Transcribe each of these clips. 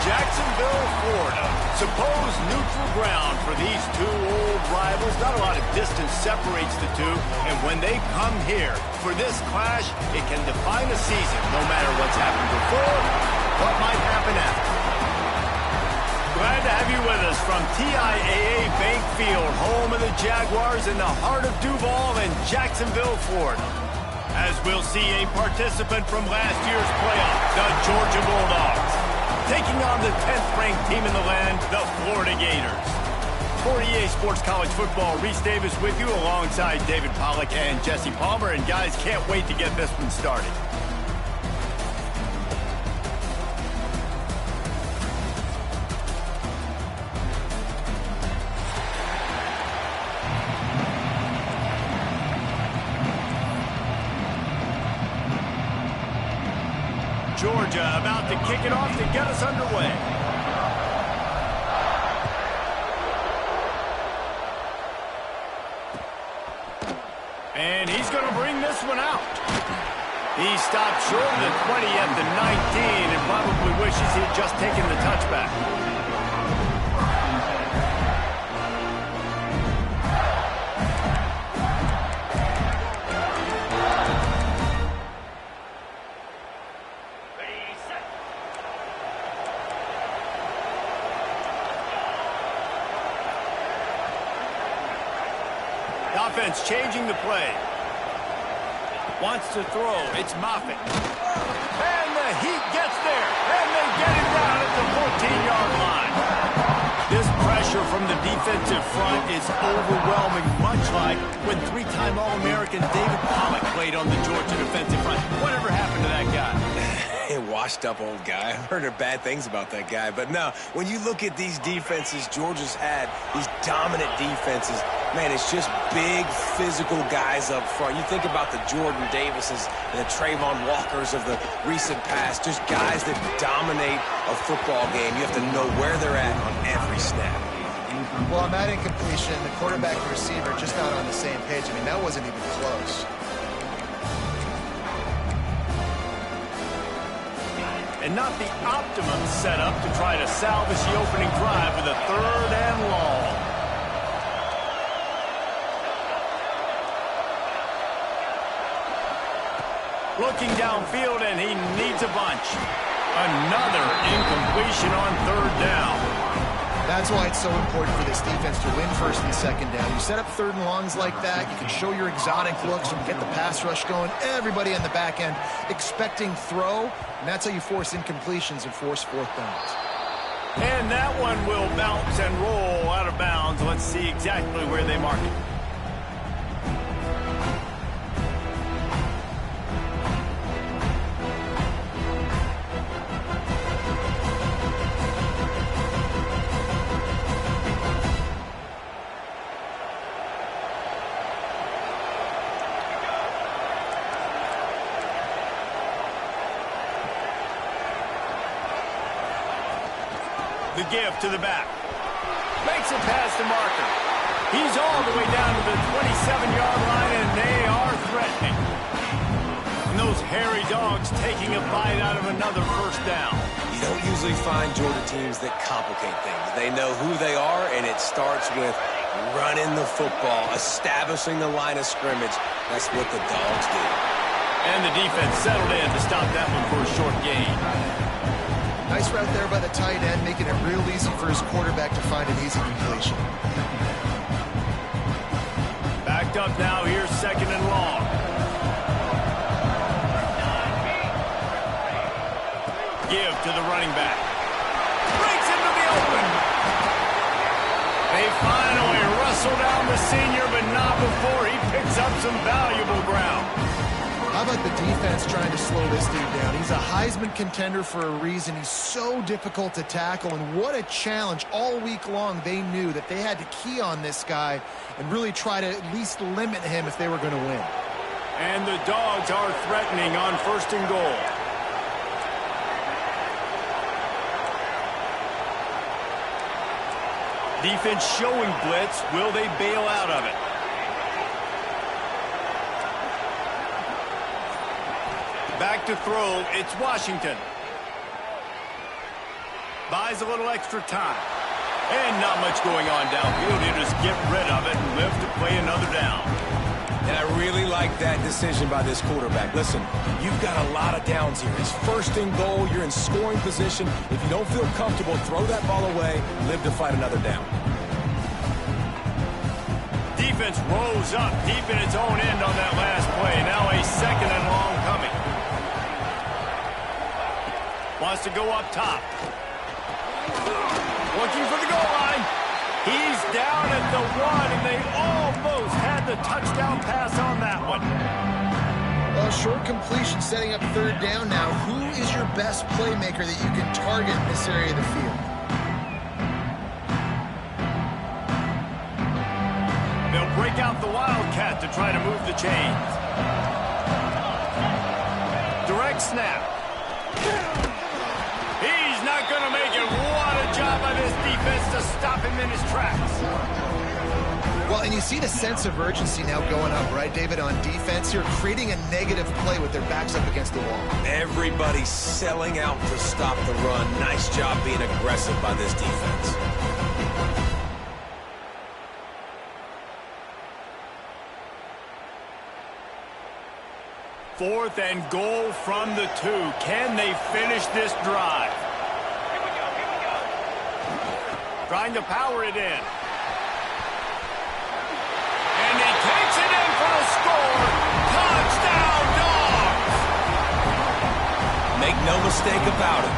Jacksonville, Florida. Supposed neutral ground for these two old rivals. Not a lot of distance separates the two. And when they come here for this clash, it can define a season. No matter what's happened before, what might happen after. Glad to have you with us from TIAA Bank Field, home of the Jaguars in the heart of Duval and Jacksonville, Florida. As we'll see a participant from last year's playoff, the Georgia Bulldogs, taking on the 10th-ranked team in the land, the Florida Gators. For EA Sports College Football, Reese Davis with you alongside David Pollack and Jesse Palmer. And guys, can't wait to get this one started. Georgia about to kick it off to get us underway. And he's going to bring this one out. He stopped short of the 20 at the 19 and probably wishes he had just taken the touchback. Offense changing the play. Wants to throw. It's Moffitt. And the Heat gets there. And they get him down at the 14-yard line. This pressure from the defensive front is overwhelming, much like when three-time All-American David Pollack played on the Georgia defensive front. Whatever happened to that guy? A washed-up old guy. I've heard bad things about that guy. But no, when you look at these defenses Georgia's had, these dominant defenses, man, it's just big, physical guys up front. You think about the Jordan Davises and the Trayvon Walkers of the recent past, just guys that dominate a football game. You have to know where they're at on every snap. Well, on that incompletion, the quarterback and receiver just not on the same page. I mean, that wasn't even close. And not the optimum setup to try to salvage the opening drive with a 3rd and long. Looking downfield, and he needs a bunch. Another incompletion on 3rd down. That's why it's so important for this defense to win 1st and 2nd down. You set up 3rd and longs like that, you can show your exotic looks and get the pass rush going. Everybody on the back end expecting throw, and that's how you force incompletions and force 4th downs. And that one will bounce and roll out of bounds. Let's see exactly where they mark it. The give to the back. Makes it past the marker. He's all the way down to the 27-yard line, and they are threatening. And those hairy dogs taking a bite out of another 1st down. You don't usually find Georgia teams that complicate things. They know who they are, and it starts with running the football, establishing the line of scrimmage. That's what the Dogs do. And the defense settled in to stop that one for a short gain. Nice route there by the tight end, making it real easy for his quarterback to find an easy completion. Backed up now, here's 2nd and long. Give to the running back. Breaks into the open. They finally wrestle down the senior, but not before he picks up some valuable ground. How about the defense trying to slow this dude down? He's a Heisman contender for a reason. He's so difficult to tackle, and what a challenge. All week long, they knew that they had to key on this guy and really try to at least limit him if they were going to win. And the Dogs are threatening on 1st and goal. Defense showing blitz. Will they bail out of it? Back to throw, it's Washington. Buys a little extra time. And not much going on downfield. He'll just get rid of it and live to play another down. And I really like that decision by this quarterback. Listen, you've got a lot of downs here. It's first and goal. You're in scoring position. If you don't feel comfortable, throw that ball away. Live to fight another down. Defense rose up deep in its own end on that last play. Now a second and long coming. Wants to go up top. Looking for the goal line. He's down at the 1, and they almost had the touchdown pass on that one. Well, short completion setting up third down now. Who is your best playmaker that you can target in this area of the field? They'll break out the Wildcat to try to move the chains. Direct snap. He's not going to make it. What a job by this defense to stop him in his tracks. Well, and you see the sense of urgency now going up, right, David, on defense here, creating a negative play with their backs up against the wall. Everybody's selling out to stop the run. Nice job being aggressive by this defense. Fourth and goal from the 2. Can they finish this drive? Here we go. Trying to power it in. And he takes it in for the score. Touchdown, Dogs! Make no mistake about it.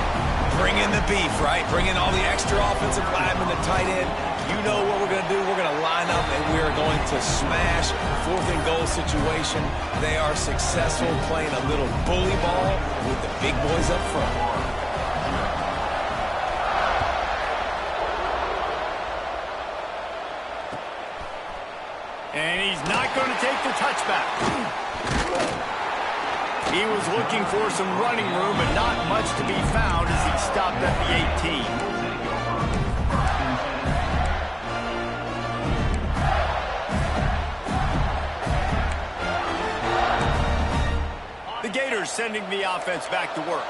Bring in the beef, right? Bring in all the extra offensive linemen, the tight end. You know what we're going to do. We're going to line up, and we are going to smash fourth and goal situation. They are successful playing a little bully ball with the big boys up front. And he's not going to take the touchback. He was looking for some running room, but not much to be found as he stopped at the 18. The Gators sending the offense back to work.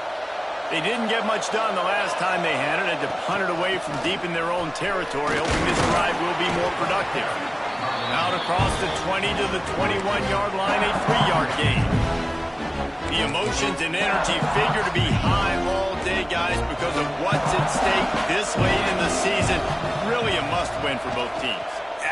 They didn't get much done the last time they had it. Had to punt it away from deep in their own territory, hoping this drive will be more productive. Out across the 20 to the 21-yard line, a 3-yard gain. The emotions and energy figure to be high all day, guys, because of what's at stake this late in the season. Really a must-win for both teams.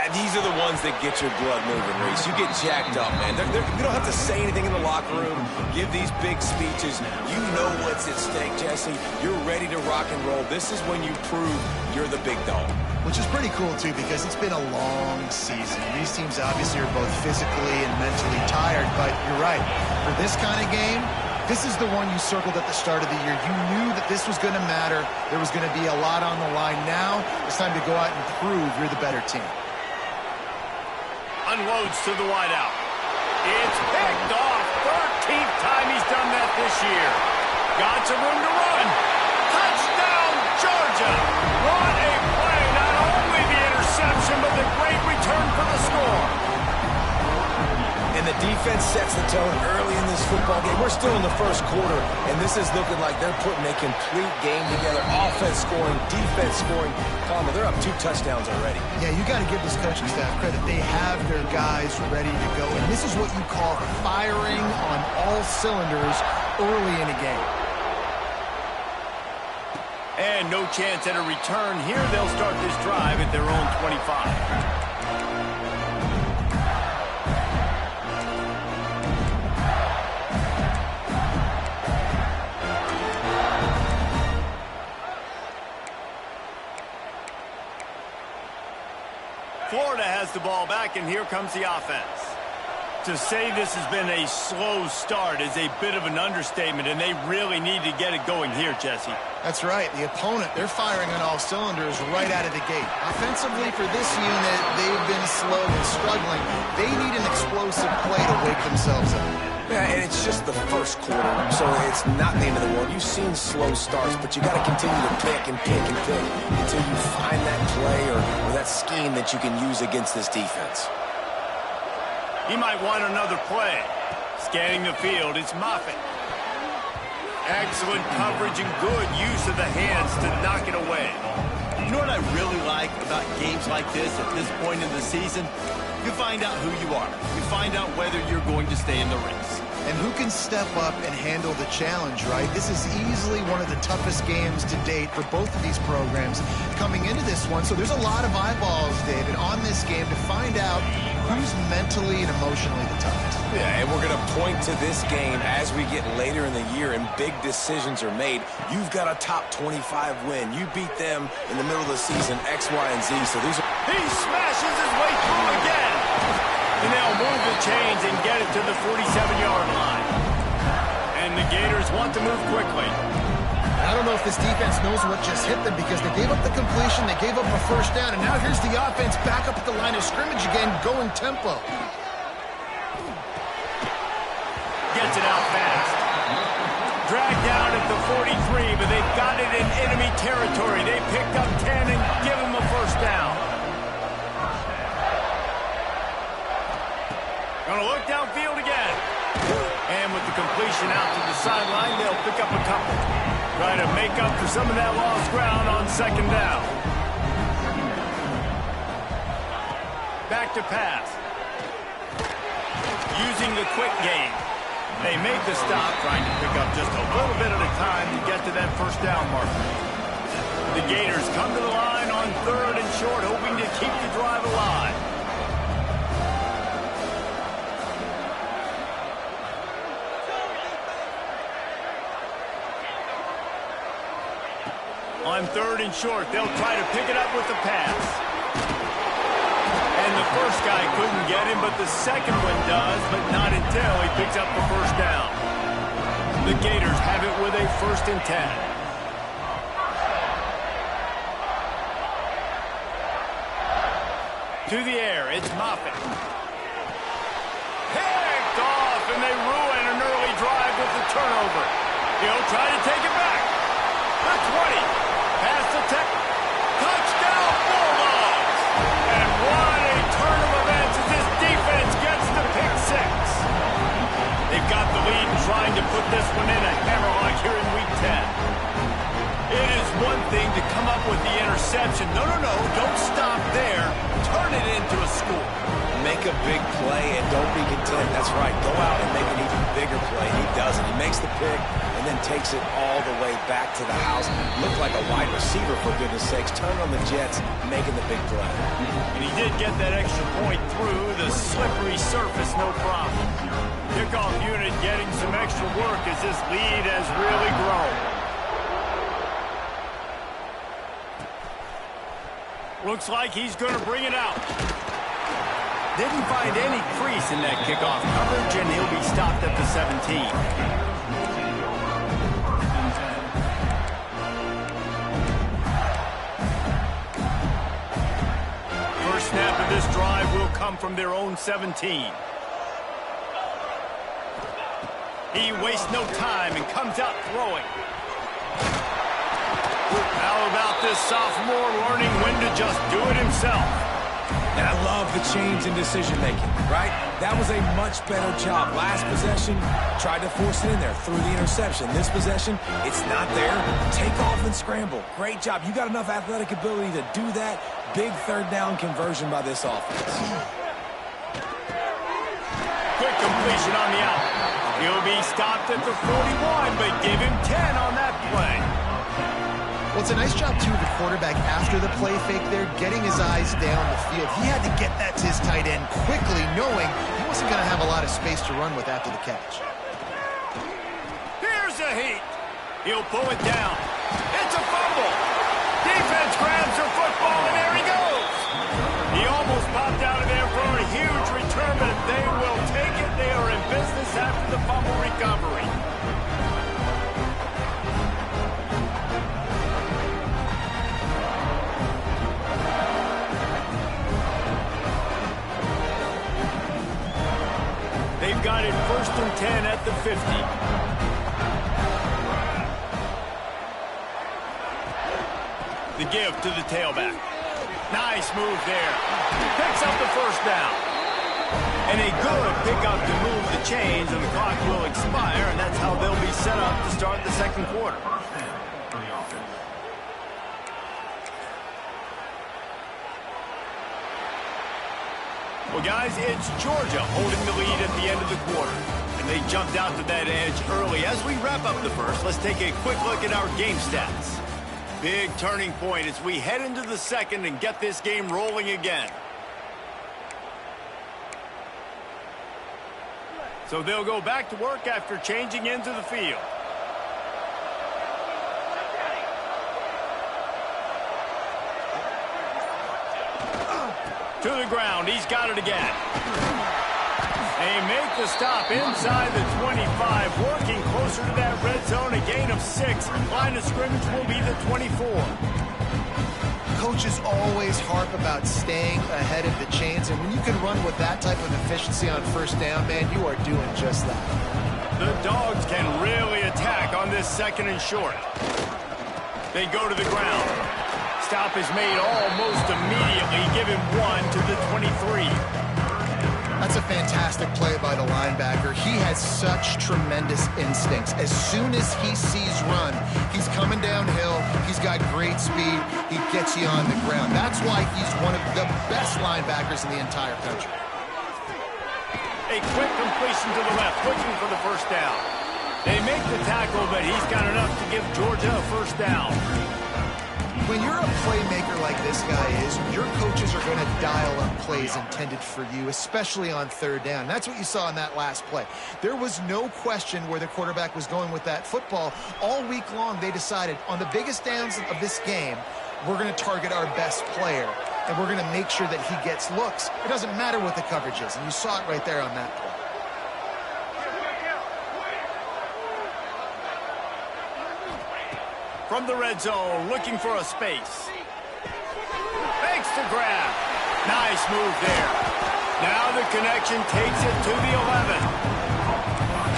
These are the ones that get your blood moving, Reese. You get jacked up, man. You don't have to say anything in the locker room, give these big speeches. You know what's at stake, Jesse. You're ready to rock and roll. This is when you prove you're the big dog. Which is pretty cool, too, because it's been a long season. These teams obviously are both physically and mentally tired, but you're right. For this kind of game, this is the one you circled at the start of the year. You knew that this was going to matter. There was going to be a lot on the line. Now it's time to go out and prove you're the better team. Unloads to the wideout. It's picked off. 13th time he's done that this year. Got some room to run. Touchdown, Georgia. What a play. Not only the interception, but the great return for the score. And the defense sets the tone early in this football game. We're still in the first quarter, and this is looking like they're putting a complete game together. Offense scoring, defense scoring. Palmer, they're up 2 touchdowns already. Yeah, you got to give this coaching staff credit. They have their guys ready to go, and this is what you call firing on all cylinders early in a game. And no chance at a return here. They'll start this drive at their own 25. Florida has the ball back, and here comes the offense. To say this has been a slow start is a bit of an understatement, and they really need to get it going here, Jesse. That's right. The opponent, they're firing on all cylinders right out of the gate. Offensively, for this unit, they've been slow and struggling. They need an explosive play to wake themselves up. Yeah, and it's just the first quarter, so it's not the end of the world. You've seen slow starts, but you got to continue to pick and pick and pick until you find that play or that scheme that you can use against this defense. He might want another play. Scanning the field, it's Moffitt. Excellent coverage and good use of the hands to knock it away. You know what I really like about games like this at this point in the season? You find out who you are. You find out whether you're going to stay in the race. And who can step up and handle the challenge, right? This is easily one of the toughest games to date for both of these programs coming into this one. So there's a lot of eyeballs, David, on this game to find out who's mentally and emotionally the toughest. Yeah, and we're going to point to this game as we get later in the year and big decisions are made. You've got a top 25 win. You beat them in the middle of the season, X, Y, and Z. So these are... He smashes his way through again. And they'll move the chains and get it to the 47-yard line. And the Gators want to move quickly. I don't know if this defense knows what just hit them because they gave up the completion, they gave up a first down, and now here's the offense back up at the line of scrimmage again, going tempo. Gets it out fast. Dragged down at the 43, but they've got it in enemy territory. They picked up 10 and give them a first down. Gonna look downfield again. And with the completion out to the sideline, they'll pick up a couple. Try to make up for some of that lost ground on second down. Back to pass. Using the quick game. They made the stop, trying to pick up just a little bit at a time to get to that first down marker. The Gators come to the line on 3rd and short, hoping to keep the drive alive. On 3rd and short, they'll try to pick it up with the pass. And the first guy couldn't get him, but the second one does, but not until he picks up the first down. The Gators have it with a 1st and 10. To the air, it's Moffitt. Picked off, and they ruin an early drive with the turnover. He'll try to take it back. The 20. Pass the tech. Touchdown, Bulldogs! And what a turn of events as this defense gets the pick 6. They've got the lead and trying to put this one in a hammerlock here in Week 10. It is one thing to come up with the interception. No, don't stop there. Turn it into a score. Make a big play and don't be content. That's right. Go out and make an even bigger play. He doesn't. He makes the pick and then takes it all the way back to the house. Looked like a wide receiver, for goodness sakes. Turn on the Jets, making the big play. And he did get that extra point through the slippery surface, no problem. Kickoff unit getting some extra work as this lead has really grown. Looks like he's going to bring it out. Didn't find any crease in that kickoff coverage, and he'll be stopped at the 17. First snap of this drive will come from their own 17. He wastes no time and comes out throwing. How about this sophomore learning when to just do it himself? And I love the change in decision-making, right? That was a much better job. Last possession, tried to force it in there, threw the interception. This possession, it's not there. Take off and scramble. Great job. You got enough athletic ability to do that. Big 3rd down conversion by this offense. Quick completion on the out. He'll be stopped at the 41, but give him 10 on that play. Well, it's a nice job, too, of the quarterback after the play fake there, getting his eyes down the field. He had to get that to his tight end quickly, knowing he wasn't going to have a lot of space to run with after the catch. Here's a heat. He'll pull it down. It's a fumble. Defense grabs her football, and there he goes. He almost popped out of there for a huge return, but they will take it. They are in business after the fumble recovery. They've got it 1st and 10 at the 50. The give to the tailback. Nice move there. Picks up the first down. And a good pickup to move the chains, and the clock will expire, and that's how they'll be set up to start the second quarter. Well, guys, it's Georgia holding the lead at the end of the quarter. And they jumped out to that edge early. As we wrap up the first, let's take a quick look at our game stats. Big turning point as we head into the second and get this game rolling again. So they'll go back to work after changing into the field. To the ground. He's got it again. They make the stop inside the 25, working closer to that red zone, a gain of 6. Line of scrimmage will be the 24. Coaches always harp about staying ahead of the chains, and when you can run with that type of efficiency on first down, man, you are doing just that. The Dogs can really attack on this second and short. They go to the ground. Stop is made almost immediately. Give him 1 to the 23. That's a fantastic play by the linebacker. He has such tremendous instincts. As soon as he sees run, he's coming downhill. He's got great speed. He gets you on the ground. That's why he's one of the best linebackers in the entire country. A quick completion to the left, looking for the first down. They make the tackle, but he's got enough to give Georgia a first down. When you're a playmaker like this guy is, your coaches are going to dial up plays intended for you, especially on third down. That's what you saw in that last play. There was no question where the quarterback was going with that football. All week long, they decided on the biggest downs of this game, we're going to target our best player, and we're going to make sure that he gets looks. It doesn't matter what the coverage is, and you saw it right there on that play. From the red zone, looking for a space. Fakes to grab. Nice move there. Now the connection takes it to the 11.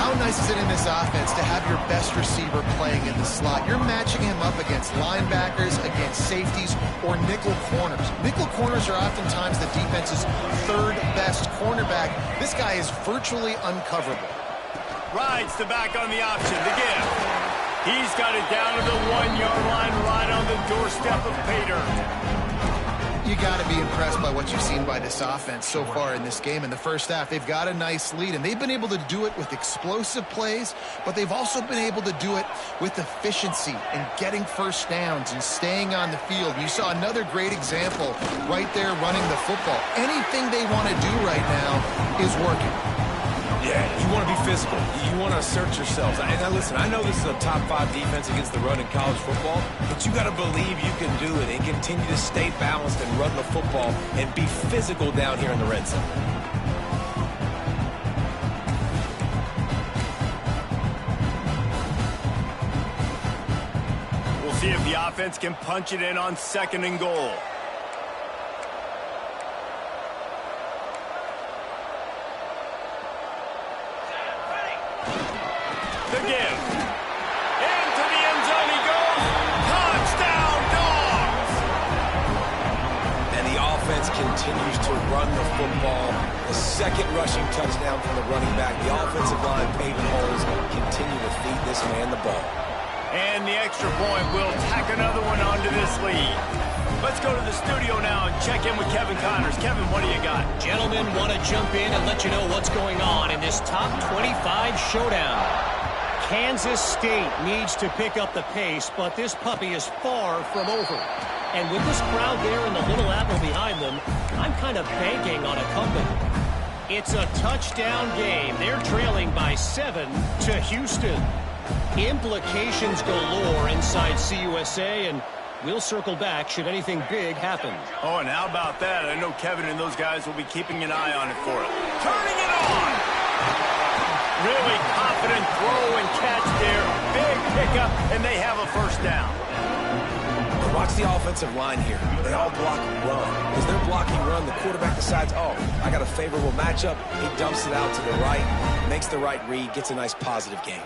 How nice is it in this offense to have your best receiver playing in the slot? You're matching him up against linebackers, against safeties, or nickel corners. Nickel corners are oftentimes the defense's third best cornerback. This guy is virtually uncoverable. Rides the back on the option. The give. He's got it down to the 1-yard line, right on the doorstep of Pater. You got to be impressed by what you've seen by this offense so far in this game. In the first half, they've got a nice lead, and they've been able to do it with explosive plays, but they've also been able to do it with efficiency and getting first downs and staying on the field. You saw another great example right there running the football. Anything they want to do right now is working. Yeah, you want to be physical. You want to assert yourselves. And now listen, I know this is a top 5 defense against the run in college football, but you got to believe you can do it and continue to stay balanced and run the football and be physical down here in the red zone. We'll see if the offense can punch it in on second and goal. The give. Into the end zone he goes. Touchdown, Dogs! And the offense continues to run the football. The second rushing touchdown from the running back. The offensive line paving holes continue to feed this man the ball. And the extra point will tack another one onto this lead. Let's go to the studio now and check in with Kevin Connors. Kevin, what do you got? Gentlemen, want to jump in and let you know what's going on in this top 25 showdown. Kansas State needs to pick up the pace, but this puppy is far from over. And with this crowd there and the little apple behind them, I'm kind of banking on a comeback. It's a touchdown game. They're trailing by 7 to Houston. Implications galore inside CUSA, and we'll circle back should anything big happen. Oh, and how about that? I know Kevin and those guys will be keeping an eye on it for it. Turning it on! Really confident throw and catch there. Big pickup, and they have a first down. Watch the offensive line here. They all block run. As they're blocking run, the quarterback decides, oh, I got a favorable matchup. He dumps it out to the right, makes the right read, gets a nice positive gain.